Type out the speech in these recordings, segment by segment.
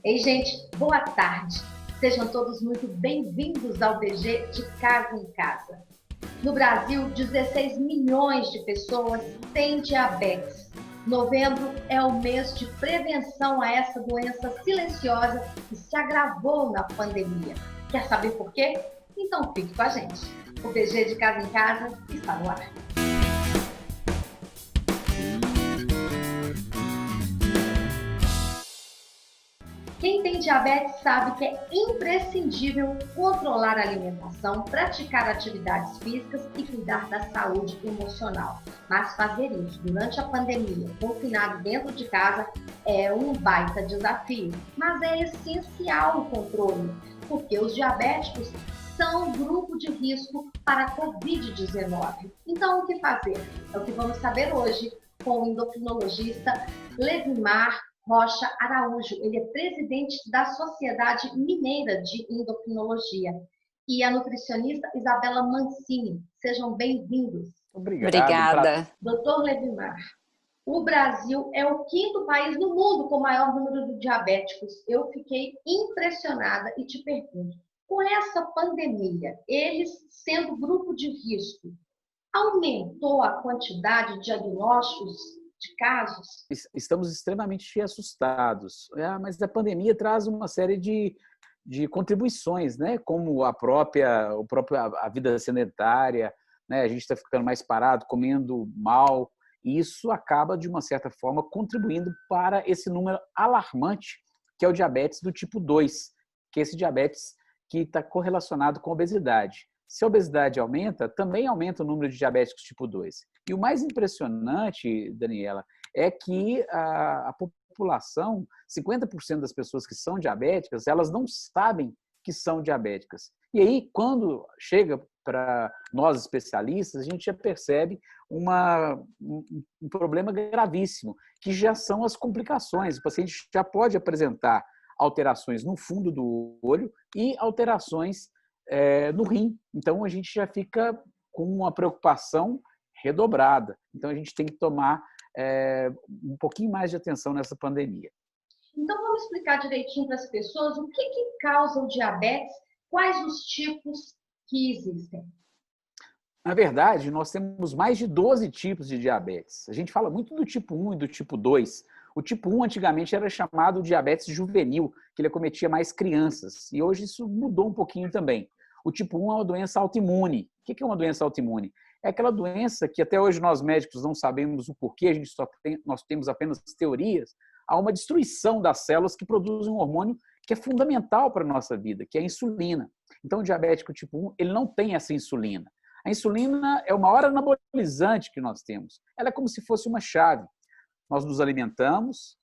Ei, gente, boa tarde. Sejam todos muito bem-vindos ao BG de Casa em Casa. No Brasil, 16 milhões de pessoas têm diabetes. Novembro é o mês de prevenção a essa doença silenciosa que se agravou na pandemia. Quer saber por quê? Então fique com a gente. O BG de Casa em Casa está no ar. Quem tem diabetes sabe que é imprescindível controlar a alimentação, praticar atividades físicas e cuidar da saúde emocional. Mas fazer isso durante a pandemia, confinado dentro de casa, é um baita desafio. Mas é essencial o controle, porque os diabéticos são um grupo de risco para a Covid-19. Então, o que fazer? É o que vamos saber hoje com o endocrinologista Levimar Rocha Araújo. Ele é presidente da Sociedade Mineira de Endocrinologia. E a nutricionista Isabela Mancini. Sejam bem-vindos. Obrigada. Doutor Levimar, o Brasil é o 5º país no mundo com maior número de diabéticos. Eu fiquei impressionada e te pergunto, com essa pandemia, eles sendo grupo de risco, aumentou a quantidade de diagnósticos de casos? Estamos extremamente assustados, mas a pandemia traz uma série de contribuições, né? Como a vida sedentária, né? A gente está ficando mais parado, comendo mal, e isso acaba, de uma certa forma, contribuindo para esse número alarmante, que é o diabetes do tipo 2, que é esse diabetes que está correlacionado com a obesidade. Se a obesidade aumenta, também aumenta o número de diabéticos tipo 2. E o mais impressionante, Daniela, é que a população, 50% das pessoas que são diabéticas, elas não sabem que são diabéticas. E aí, quando chega para nós especialistas, a gente já percebe um problema gravíssimo, que já são as complicações. O paciente já pode apresentar alterações no fundo do olho e alterações no rim. Então, a gente já fica com uma preocupação redobrada. Então, a gente tem que tomar um pouquinho mais de atenção nessa pandemia. Então, vamos explicar direitinho para as pessoas o que causa o diabetes, quais os tipos que existem. Na verdade, nós temos mais de 12 tipos de diabetes. A gente fala muito do tipo 1 e do tipo 2. O tipo 1 antigamente era chamado diabetes juvenil, que ele acometia mais crianças. E hoje isso mudou um pouquinho também. O tipo 1 é uma doença autoimune. O que é uma doença autoimune? É aquela doença que até hoje nós médicos não sabemos o porquê, nós temos apenas teorias. Há uma destruição das células que produzem um hormônio que é fundamental para a nossa vida, que é a insulina. Então, o diabético tipo 1, ele não tem essa insulina. A insulina é o maior anabolizante que nós temos. Ela é como se fosse uma chave. Nós nos alimentamos,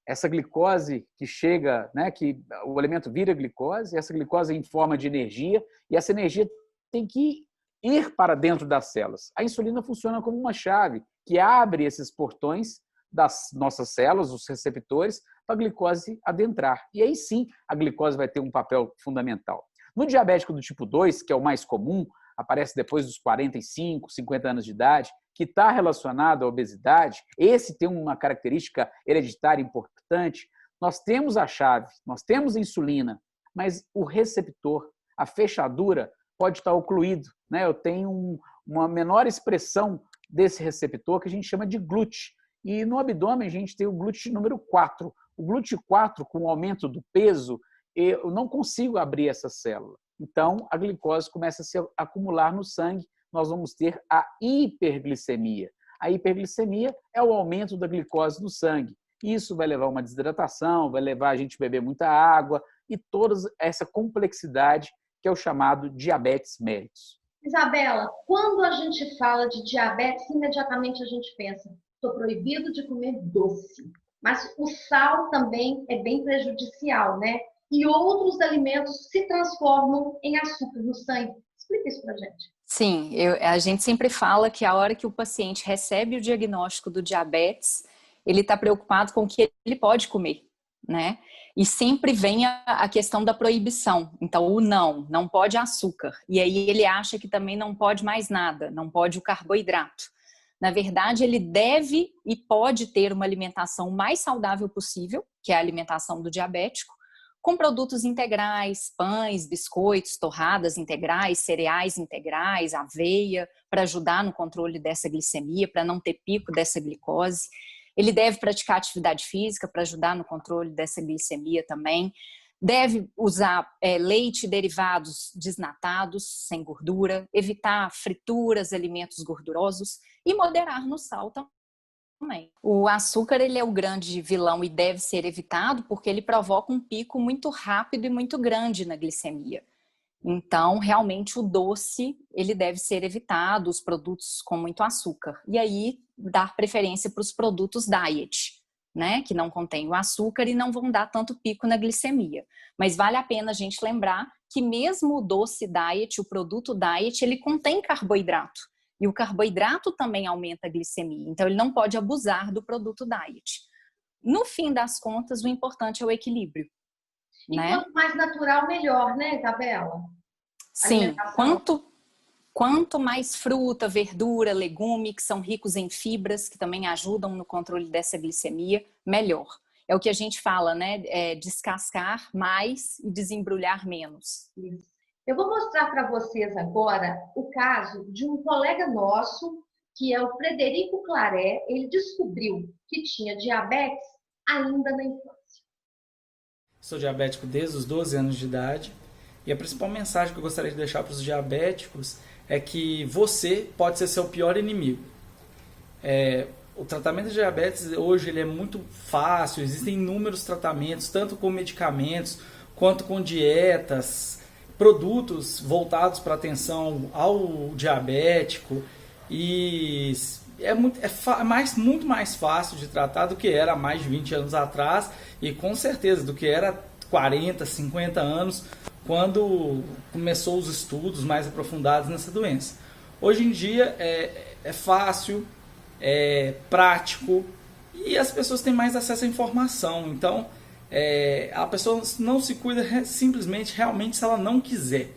essa glicose que chega, né, que o alimento vira glicose, essa glicose é em forma de energia, e essa energia tem que ir para dentro das células. A insulina funciona como uma chave que abre esses portões das nossas células, os receptores, para a glicose adentrar. E aí sim, a glicose vai ter um papel fundamental. No diabético do tipo 2, que é o mais comum, aparece depois dos 45, 50 anos de idade, que está relacionado à obesidade, esse tem uma característica hereditária importante. Nós temos a chave, nós temos a insulina, mas o receptor, a fechadura, pode estar ocluído, né? Eu tenho uma menor expressão desse receptor que a gente chama de GLUT. E no abdômen a gente tem o GLUT número 4. O GLUT 4, com o aumento do peso, eu não consigo abrir essa célula. Então, a glicose começa a se acumular no sangue, nós vamos ter a hiperglicemia. A hiperglicemia é o aumento da glicose no sangue. Isso vai levar a uma desidratação, vai levar a gente a beber muita água e toda essa complexidade que é o chamado diabetes mellitus. Isabela, quando a gente fala de diabetes, imediatamente a gente pensa, estou proibido de comer doce. Mas o sal também é bem prejudicial, né? E outros alimentos se transformam em açúcar no sangue. Explica isso pra gente. Sim, a gente sempre fala que a hora que o paciente recebe o diagnóstico do diabetes, ele está preocupado com o que ele pode comer, né? E sempre vem a questão da proibição. Então, o não pode açúcar. E aí ele acha que também não pode mais nada, não pode o carboidrato. Na verdade, ele deve e pode ter uma alimentação mais saudável possível, que é a alimentação do diabético, com produtos integrais, pães, biscoitos, torradas integrais, cereais integrais, aveia, para ajudar no controle dessa glicemia, para não ter pico dessa glicose. Ele deve praticar atividade física para ajudar no controle dessa glicemia também. Deve usar leite e derivados desnatados, sem gordura, evitar frituras, alimentos gordurosos e moderar no sal também. O açúcar, ele é o grande vilão e deve ser evitado porque ele provoca um pico muito rápido e muito grande na glicemia. Então, realmente, o doce, ele deve ser evitado, os produtos com muito açúcar. E aí, dar preferência para os produtos diet, né? Que não contêm o açúcar e não vão dar tanto pico na glicemia. Mas vale a pena a gente lembrar que mesmo o doce diet, o produto diet, ele contém carboidrato. E o carboidrato também aumenta a glicemia. Então, ele não pode abusar do produto diet. No fim das contas, o importante é o equilíbrio. E né? quanto mais natural, melhor, né, Isabela? Sim, quanto mais fruta, verdura, legume, que são ricos em fibras, que também ajudam no controle dessa glicemia, melhor. É o que a gente fala, né? Descascar mais e desembrulhar menos. Isso. Eu vou mostrar para vocês agora o caso de um colega nosso, que é o Frederico Claré. Ele descobriu que tinha diabetes ainda na infância. Sou diabético desde os 12 anos de idade. E a principal mensagem que eu gostaria de deixar para os diabéticos é que você pode ser seu pior inimigo. O tratamento de diabetes hoje ele é muito fácil, existem inúmeros tratamentos, tanto com medicamentos quanto com dietas, produtos voltados para atenção ao diabético, e muito mais fácil de tratar do que era há mais de 20 anos atrás e com certeza do que era 40, 50 anos, quando começou os estudos mais aprofundados nessa doença. Hoje em dia é fácil, é prático e as pessoas têm mais acesso à informação. Então, a pessoa não se cuida simplesmente, realmente, se ela não quiser.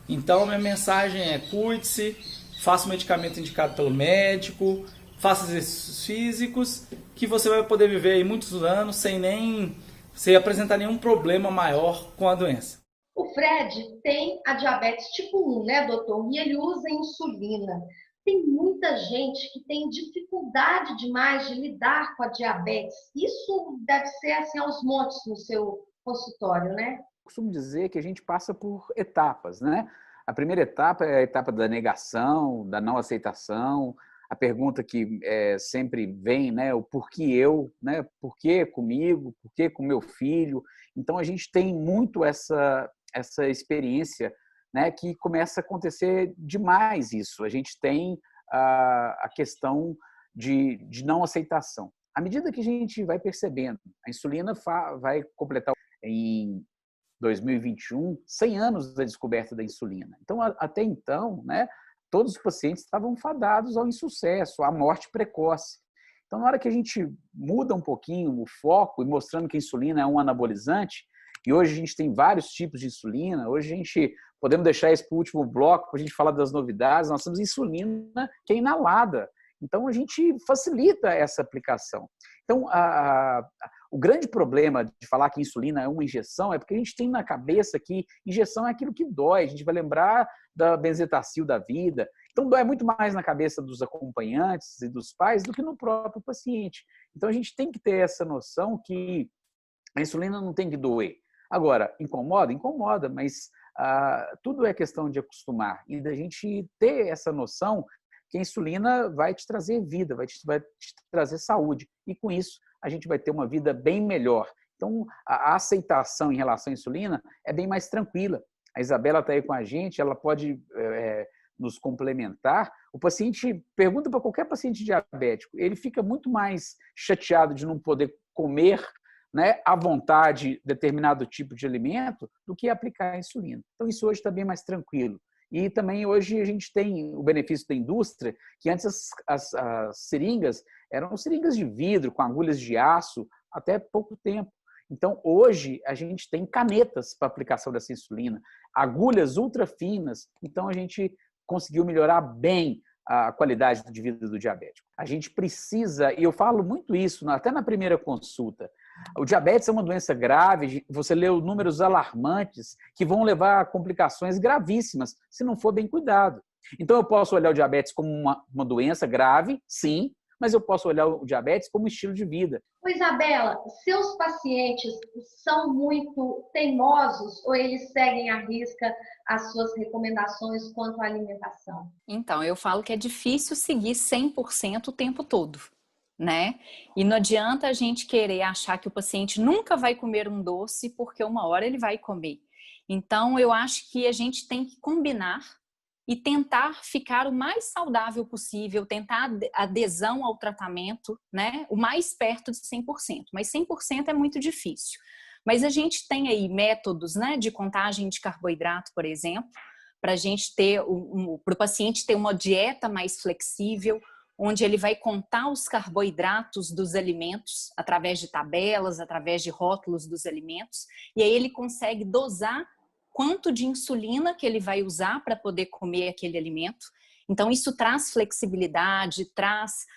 Então, minha mensagem é: cuide-se, faça o medicamento indicado pelo médico, faça exercícios físicos, que você vai poder viver aí muitos anos sem apresentar nenhum problema maior com a doença. O Fred tem a diabetes tipo 1, né, doutor? E ele usa insulina. Tem muita gente que tem dificuldade demais de lidar com a diabetes. Isso deve ser assim aos montes no seu consultório, né? Costumo dizer que a gente passa por etapas, né? A primeira etapa é a etapa da negação, da não aceitação, a pergunta que sempre vem, né? O porquê eu, né? Por que comigo? Por que com meu filho? Então, a gente tem muito essa experiência, né, que começa a acontecer demais isso. A gente tem a questão de não aceitação. À medida que a gente vai percebendo, a insulina vai completar em 2021 100 anos da descoberta da insulina. Então, até então, né, todos os pacientes estavam fadados ao insucesso, à morte precoce. Então, na hora que a gente muda um pouquinho o foco e mostrando que a insulina é um anabolizante, e hoje a gente tem vários tipos de insulina, hoje a gente podemos deixar isso para o último bloco, para a gente falar das novidades, nós temos insulina que é inalada. Então, a gente facilita essa aplicação. Então, o grande problema de falar que insulina é uma injeção é porque a gente tem na cabeça que injeção é aquilo que dói. A gente vai lembrar da benzetacil da vida. Então, dói muito mais na cabeça dos acompanhantes e dos pais do que no próprio paciente. Então, a gente tem que ter essa noção que a insulina não tem que doer. Agora, incomoda? Incomoda, mas tudo é questão de acostumar e da gente ter essa noção que a insulina vai te trazer vida, vai te trazer saúde. E com isso, a gente vai ter uma vida bem melhor. Então, a aceitação em relação à insulina é bem mais tranquila. A Isabela está aí com a gente, ela pode nos complementar. O paciente, pergunta para qualquer paciente diabético, ele fica muito mais chateado de não poder comer, né, à vontade determinado tipo de alimento do que aplicar a insulina. Então, isso hoje está bem mais tranquilo. E também hoje a gente tem o benefício da indústria, que antes as seringas eram seringas de vidro, com agulhas de aço, até pouco tempo. Então, hoje a gente tem canetas para aplicação dessa insulina, agulhas ultra finas. Então, a gente conseguiu melhorar bem a qualidade de vida do diabético. A gente precisa, e eu falo muito isso até na primeira consulta, O diabetes é uma doença grave, você leu números alarmantes que vão levar a complicações gravíssimas se não for bem cuidado. Então, eu posso olhar o diabetes como uma doença grave, sim, mas eu posso olhar o diabetes como estilo de vida. Ô, Isabela, seus pacientes são muito teimosos ou eles seguem à risca as suas recomendações quanto à alimentação? Então, eu falo que é difícil seguir 100% o tempo todo, né? E não adianta a gente querer achar que o paciente nunca vai comer um doce porque uma hora ele vai comer. Então, eu acho que a gente tem que combinar e tentar ficar o mais saudável possível, tentar adesão ao tratamento, né? O mais perto de 100%. Mas 100% é muito difícil. Mas a gente tem aí métodos, né, de contagem de carboidrato, por exemplo, para a gente ter, para o paciente ter uma dieta mais flexível, onde ele vai contar os carboidratos dos alimentos através de tabelas, através de rótulos dos alimentos, e aí ele consegue dosar quanto de insulina que ele vai usar para poder comer aquele alimento. Então, isso traz flexibilidade, traz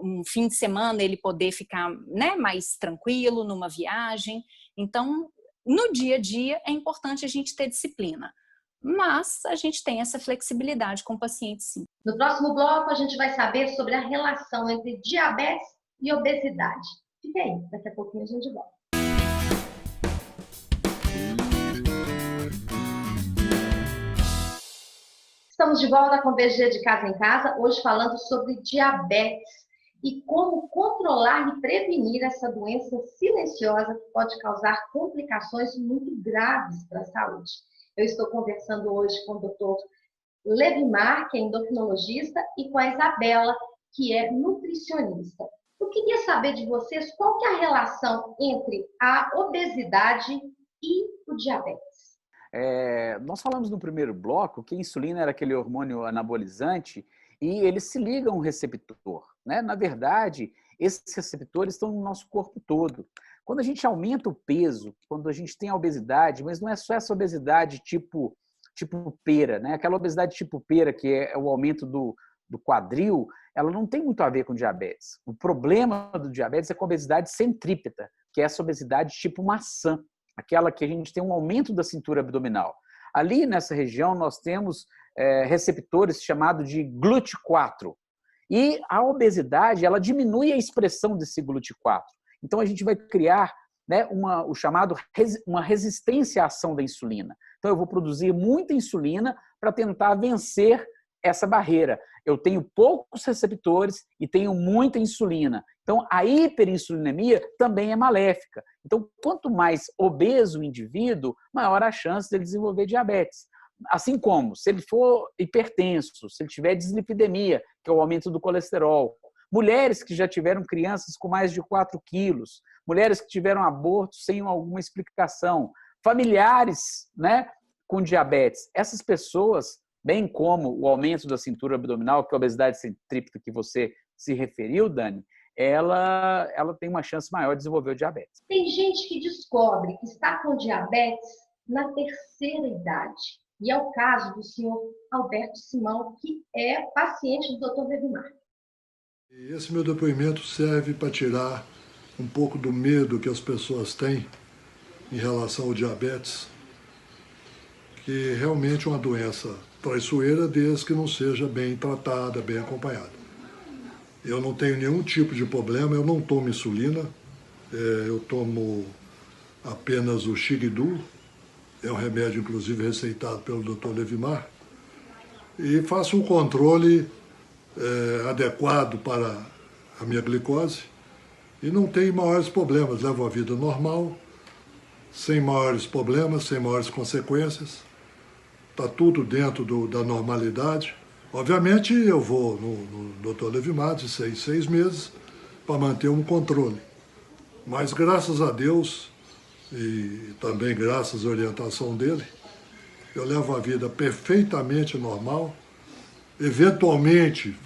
um fim de semana ele poder ficar, né, mais tranquilo numa viagem. Então, no dia a dia, é importante a gente ter disciplina. Mas a gente tem essa flexibilidade com o paciente, sim. No próximo bloco, a gente vai saber sobre a relação entre diabetes e obesidade. Fica aí, daqui a pouquinho a gente volta. Estamos de volta com o BG de Casa em Casa, hoje falando sobre diabetes e como controlar e prevenir essa doença silenciosa que pode causar complicações muito graves para a saúde. Eu estou conversando hoje com o Dr. Levimar, que é endocrinologista, e com a Isabela, que é nutricionista. Eu queria saber de vocês qual que é a relação entre a obesidade e o diabetes. Nós falamos no primeiro bloco que a insulina era aquele hormônio anabolizante e eles se ligam a um receptor, né? Na verdade, esses receptores estão no nosso corpo todo. Quando a gente aumenta o peso, quando a gente tem a obesidade, mas não é só essa obesidade tipo pera, né? Aquela obesidade tipo pera, que é o aumento do quadril, ela não tem muito a ver com diabetes. O problema do diabetes é com a obesidade centrípeta, que é essa obesidade tipo maçã, aquela que a gente tem um aumento da cintura abdominal. Ali nessa região nós temos receptores chamados de GLUT4. E a obesidade, ela diminui a expressão desse GLUT4. Então a gente vai criar, né, o chamado uma resistência à ação da insulina. Então eu vou produzir muita insulina para tentar vencer essa barreira. Eu tenho poucos receptores e tenho muita insulina. Então, a hiperinsulinemia também é maléfica. Então, quanto mais obeso o indivíduo, maior a chance dele desenvolver diabetes. Assim como, se ele for hipertenso, se ele tiver dislipidemia, que é o aumento do colesterol, mulheres que já tiveram crianças com mais de 4 quilos, mulheres que tiveram aborto sem alguma explicação, familiares, né, com diabetes, essas pessoas, bem como o aumento da cintura abdominal, que é a obesidade centrípeta que você se referiu, Dani, ela tem uma chance maior de desenvolver o diabetes. Tem gente que descobre que está com diabetes na terceira idade. E é o caso do senhor Alberto Simão, que é paciente do Dr. Levimar. Esse meu depoimento serve para tirar um pouco do medo que as pessoas têm em relação ao diabetes, que realmente é uma doença traiçoeira desde que não seja bem tratada, bem acompanhada. Eu não tenho nenhum tipo de problema, eu não tomo insulina, eu tomo apenas o Xigdu, é um remédio inclusive receitado pelo Dr. Levimar, e faço um controle adequado para a minha glicose e não tenho maiores problemas, levo a vida normal, sem maiores problemas, sem maiores consequências, está tudo dentro da normalidade. Obviamente eu vou no Dr. Levimar de 6 meses para manter um controle, mas graças a Deus e também graças à orientação dele, eu levo a vida perfeitamente normal. Eventualmente,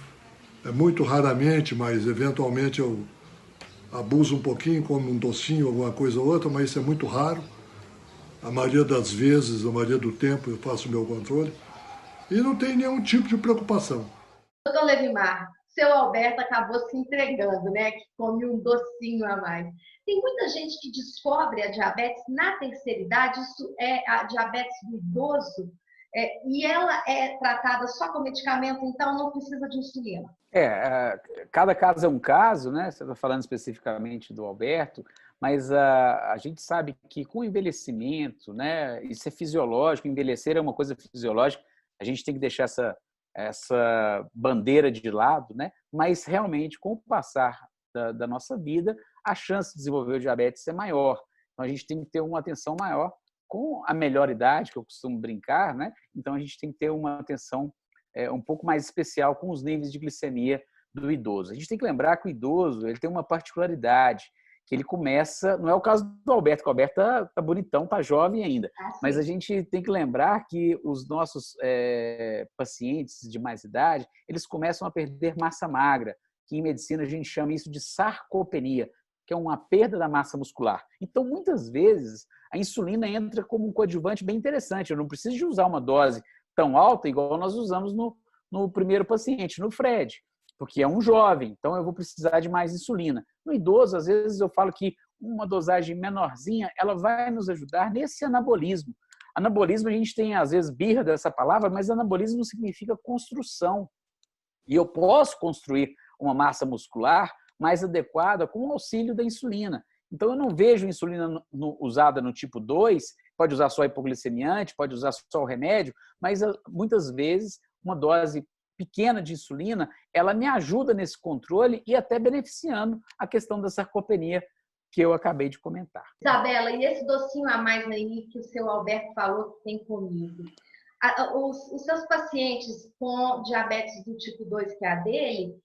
muito raramente, mas eventualmente eu abuso um pouquinho, como um docinho, alguma coisa ou outra, mas isso é muito raro. A maioria das vezes, a maioria do tempo, eu faço o meu controle e não tem nenhum tipo de preocupação. Dr. Levimar, seu Alberto acabou se entregando, né? Que come um docinho a mais. Tem muita gente que descobre a diabetes na terceira idade, isso é a diabetes do idoso, e ela é tratada só com medicamento, então não precisa de insulina. Cada caso é um caso, né? Você está falando especificamente do Alberto, mas a gente sabe que com o envelhecimento, né? Isso é fisiológico, envelhecer é uma coisa fisiológica, a gente tem que deixar essa bandeira de lado, né? Mas realmente, com o passar da nossa vida, a chance de desenvolver o diabetes é maior. Então, a gente tem que ter uma atenção maior com a melhor idade, que eu costumo brincar, né? Então, a gente tem que ter uma atenção um pouco mais especial com os níveis de glicemia do idoso. A gente tem que lembrar que o idoso ele tem uma particularidade, que ele começa, não é o caso do Alberto, que o Alberto tá bonitão, tá jovem ainda, mas a gente tem que lembrar que os nossos pacientes de mais idade, eles começam a perder massa magra, que em medicina a gente chama isso de sarcopenia, que é uma perda da massa muscular. Então, muitas vezes, a insulina entra como um coadjuvante bem interessante. Eu não preciso de usar uma dose tão alta, igual nós usamos no primeiro paciente, no Fred, porque é um jovem, então eu vou precisar de mais insulina. No idoso, às vezes eu falo que uma dosagem menorzinha, ela vai nos ajudar nesse anabolismo. Anabolismo, a gente tem, às vezes, birra dessa palavra, mas anabolismo significa construção. E eu posso construir uma massa muscular mais adequada com o auxílio da insulina. Então, eu não vejo insulina usada no tipo 2, pode usar só hipoglicemiante, pode usar só o remédio, mas muitas vezes uma dose pequena de insulina, ela me ajuda nesse controle e até beneficiando a questão da sarcopenia que eu acabei de comentar. Isabela, e esse docinho a mais aí que o seu Alberto falou que tem comigo? Os seus pacientes com diabetes do tipo 2, que é a dele,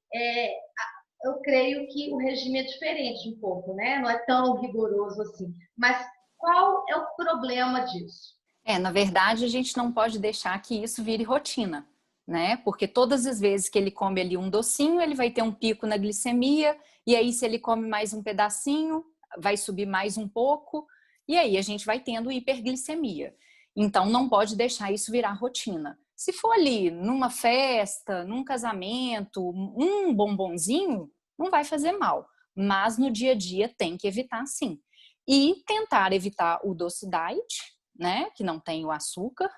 eu creio que o regime é diferente um pouco, né? Não é tão rigoroso assim. Mas qual é o problema disso? Na verdade, a gente não pode deixar que isso vire rotina, né? Porque todas as vezes que ele come ali um docinho, ele vai ter um pico na glicemia, e aí se ele come mais um pedacinho, vai subir mais um pouco, e aí a gente vai tendo hiperglicemia. Então, não pode deixar isso virar rotina. Se for ali numa festa, num casamento, um bombonzinho, não vai fazer mal. Mas no dia a dia tem que evitar sim. E tentar evitar o doce diet, né, que não tem o açúcar,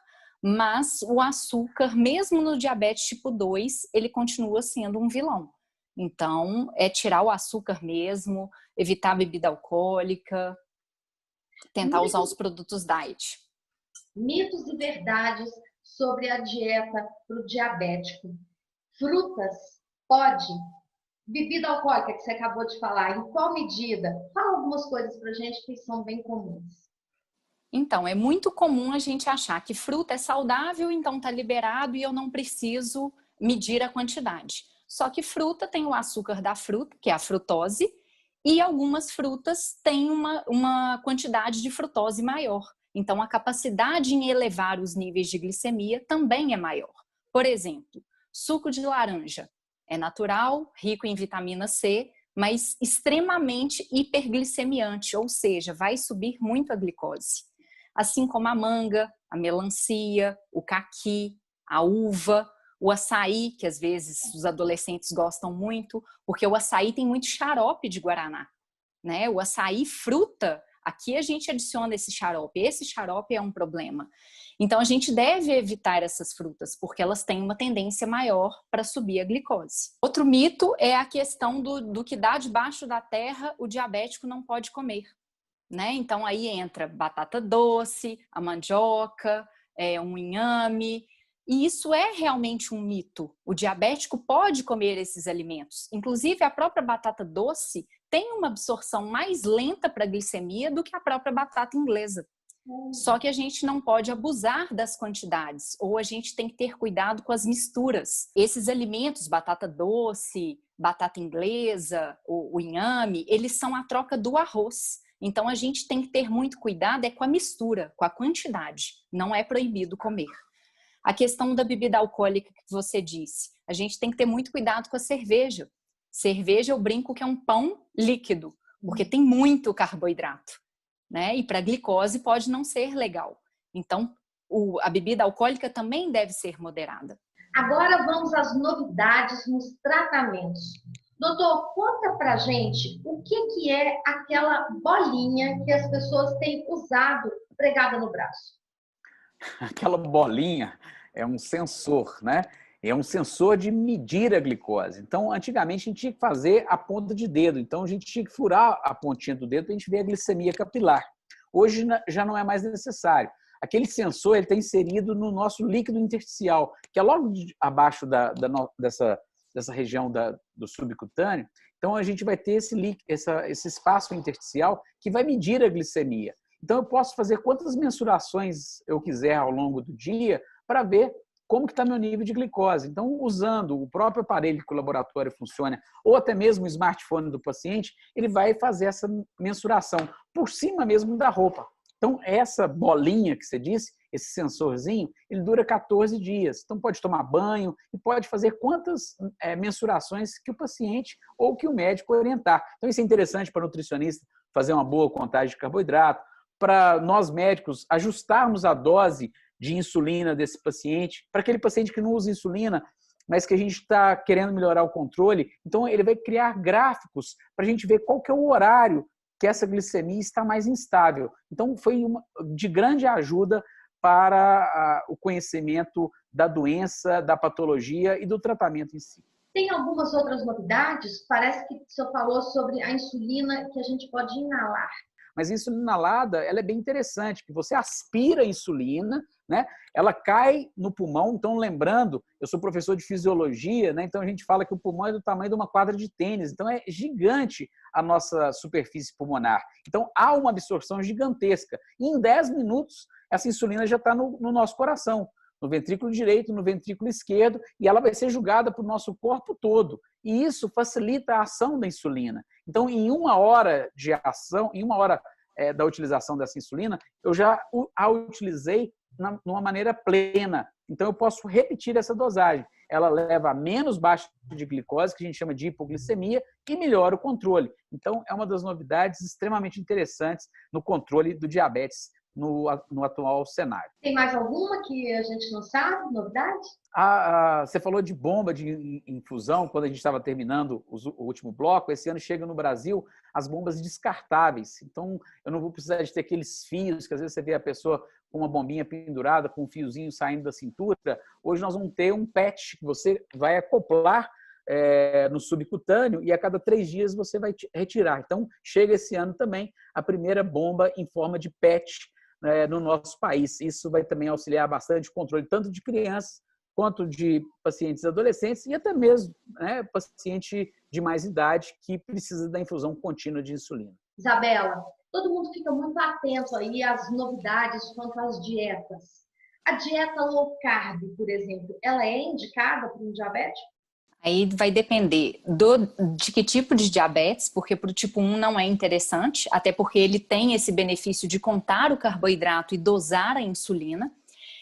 mas o açúcar, mesmo no diabetes tipo 2, ele continua sendo um vilão. Então, é tirar o açúcar mesmo, evitar a bebida alcoólica, tentar usar os produtos diet. Mitos e verdades sobre a dieta para o diabético. Frutas, pode? Bebida alcoólica, que você acabou de falar, em qual medida? Fala algumas coisas para a gente que são bem comuns. Então, é muito comum a gente achar que fruta é saudável, então está liberado e eu não preciso medir a quantidade. Só que fruta tem o açúcar da fruta, que é a frutose, e algumas frutas têm uma quantidade de frutose maior. Então, a capacidade em elevar os níveis de glicemia também é maior. Por exemplo, suco de laranja é natural, rico em vitamina C, mas extremamente hiperglicemiante, ou seja, vai subir muito a glicose. Assim como a manga, a melancia, o caqui, a uva, o açaí, que às vezes os adolescentes gostam muito, porque o açaí tem muito xarope de guaraná, né? O açaí fruta, aqui a gente adiciona esse xarope é um problema. Então a gente deve evitar essas frutas, porque elas têm uma tendência maior para subir a glicose. Outro mito é a questão do que dá debaixo da terra o diabético não pode comer. Né? Então aí entra batata doce, a mandioca, um inhame, e isso é realmente um mito. O diabético pode comer esses alimentos. Inclusive a própria batata doce tem uma absorção mais lenta para a glicemia do que a própria batata inglesa. Só que a gente não pode abusar das quantidades, ou a gente tem que ter cuidado com as misturas. Esses alimentos, batata doce, batata inglesa, o inhame, eles são a troca do arroz. Então, a gente tem que ter muito cuidado com a mistura, com a quantidade. Não é proibido comer. A questão da bebida alcoólica que você disse, a gente tem que ter muito cuidado com a cerveja. Cerveja, eu brinco que é um pão líquido, porque tem muito carboidrato, né? E para a glicose pode não ser legal. Então, a bebida alcoólica também deve ser moderada. Agora vamos às novidades nos tratamentos. Doutor, conta pra gente o que é aquela bolinha que as pessoas têm usado pregada no braço. Aquela bolinha é um sensor, né? É um sensor de medir a glicose. Então, antigamente, a gente tinha que fazer a ponta de dedo. Então, a gente tinha que furar a pontinha do dedo para a gente ver a glicemia capilar. Hoje já não é mais necessário. Aquele sensor está inserido no nosso líquido intersticial, que é logo abaixo dessa região do subcutâneo. Então, a gente vai ter esse espaço intersticial que vai medir a glicemia. Então, eu posso fazer quantas mensurações eu quiser ao longo do dia para ver como que está meu nível de glicose. Então, usando o próprio aparelho que o laboratório funciona, ou até mesmo o smartphone do paciente, ele vai fazer essa mensuração por cima mesmo da roupa. Então, essa bolinha que você disse, esse sensorzinho, ele dura 14 dias. Então, pode tomar banho e pode fazer quantas mensurações que o paciente ou que o médico orientar. Então, isso é interessante para o nutricionista fazer uma boa contagem de carboidrato, para nós médicos ajustarmos a dose de insulina desse paciente, para aquele paciente que não usa insulina, mas que a gente está querendo melhorar o controle. Então, ele vai criar gráficos para a gente ver qual que é o horário que essa glicemia está mais instável. Então, foi de grande ajuda para o conhecimento da doença, da patologia e do tratamento em si. Tem algumas outras novidades? Parece que o senhor falou sobre a insulina que a gente pode inalar. Mas a insulina inalada, ela é bem interessante, que você aspira a insulina, né? Ela cai no pulmão. Então, lembrando, eu sou professor de fisiologia, né? Então a gente fala que o pulmão é do tamanho de uma quadra de tênis. Então, é gigante a nossa superfície pulmonar. Então, há uma absorção gigantesca. E em 10 minutos, essa insulina já está no nosso coração, no ventrículo direito, no ventrículo esquerdo, e ela vai ser jogada para o nosso corpo todo. E isso facilita a ação da insulina. Então, em 1 hora de ação, em 1 hora da utilização dessa insulina, eu já a utilizei numa maneira plena. Então, eu posso repetir essa dosagem. Ela leva a menos baixa de glicose, que a gente chama de hipoglicemia, e melhora o controle. Então, é uma das novidades extremamente interessantes no controle do diabetes no atual cenário. Tem mais alguma que a gente não sabe, novidade? Você falou de bomba de infusão quando a gente estava terminando o último bloco. Esse ano chega no Brasil as bombas descartáveis. Então, eu não vou precisar de ter aqueles fios que às vezes você vê a pessoa com uma bombinha pendurada, com um fiozinho saindo da cintura. Hoje nós vamos ter um patch que você vai acoplar no subcutâneo e a cada 3 dias você vai retirar. Então, chega esse ano também a primeira bomba em forma de patch no nosso país. Isso vai também auxiliar bastante o controle tanto de crianças quanto de pacientes adolescentes e até mesmo paciente de mais idade que precisa da infusão contínua de insulina. Isabela, todo mundo fica muito atento aí às novidades quanto às dietas. A dieta low carb, por exemplo, ela é indicada para um diabético? Aí vai depender de que tipo de diabetes, porque para o tipo 1 não é interessante, até porque ele tem esse benefício de contar o carboidrato e dosar a insulina.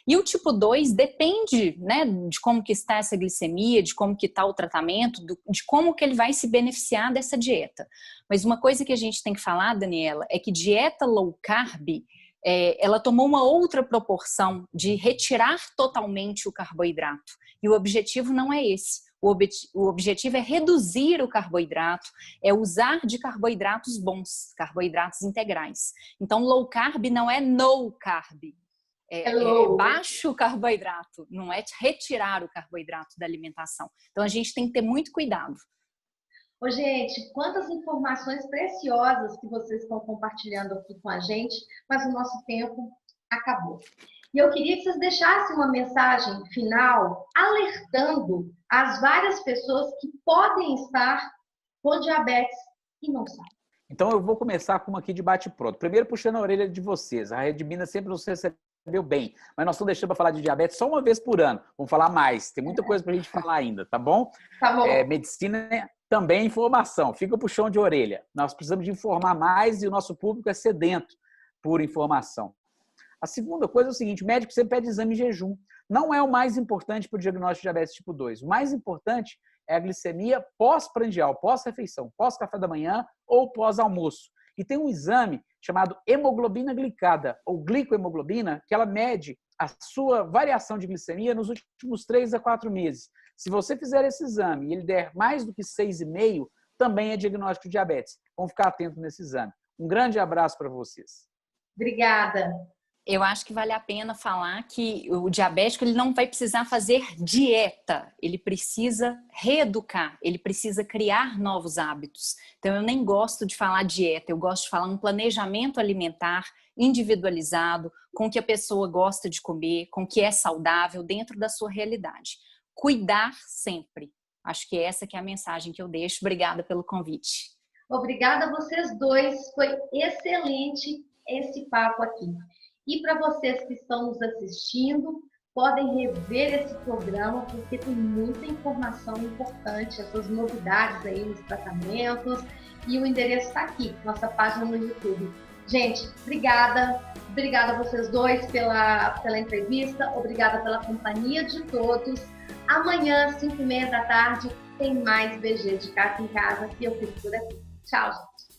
E o tipo 2 depende, né, de como que está essa glicemia, de como que está o tratamento, de como que ele vai se beneficiar dessa dieta. Mas uma coisa que a gente tem que falar, Daniela, é que dieta low carb, ela tomou uma outra proporção de retirar totalmente o carboidrato. E o objetivo não é esse. O objetivo é reduzir o carboidrato, é usar de carboidratos bons, carboidratos integrais. Então, low carb não é no carb. É baixo carboidrato, não é retirar o carboidrato da alimentação. Então, a gente tem que ter muito cuidado. Ô, gente, quantas informações preciosas que vocês estão compartilhando aqui com a gente, mas o nosso tempo acabou. E eu queria que vocês deixassem uma mensagem final alertando as várias pessoas que podem estar com diabetes e não sabem. Então, eu vou começar com uma aqui de bate-pronto. Primeiro, puxando a orelha de vocês. A Rede Minas sempre nos recebeu bem, mas nós estamos deixando para falar de diabetes só uma vez por ano. Vamos falar mais. Tem muita coisa para a gente falar ainda, tá bom? Tá bom. Medicina também é informação. Fica o puxão de orelha. Nós precisamos de informar mais e o nosso público é sedento por informação. A segunda coisa é o seguinte, o médico sempre pede exame em jejum. Não é o mais importante para o diagnóstico de diabetes tipo 2. O mais importante é a glicemia pós-prandial, pós-refeição, pós-café da manhã ou pós-almoço. E tem um exame chamado hemoglobina glicada, ou glicohemoglobina, que ela mede a sua variação de glicemia nos últimos 3 a 4 meses. Se você fizer esse exame e ele der mais do que 6,5, também é diagnóstico de diabetes. Vamos ficar atentos nesse exame. Um grande abraço para vocês. Obrigada. Eu acho que vale a pena falar que o diabético ele não vai precisar fazer dieta, ele precisa reeducar, ele precisa criar novos hábitos. Então eu nem gosto de falar dieta, eu gosto de falar um planejamento alimentar individualizado, com o que a pessoa gosta de comer, com o que é saudável dentro da sua realidade. Cuidar sempre. Acho que essa que é a mensagem que eu deixo. Obrigada pelo convite. Obrigada a vocês dois, foi excelente esse papo aqui. E para vocês que estão nos assistindo, podem rever esse programa, porque tem muita informação importante, essas novidades aí nos tratamentos, e o endereço está aqui, nossa página no YouTube. Gente, obrigada a vocês dois pela entrevista, obrigada pela companhia de todos. Amanhã, 5h30 da tarde, tem mais BG de Casa em Casa, e eu fico por aqui. Tchau, gente!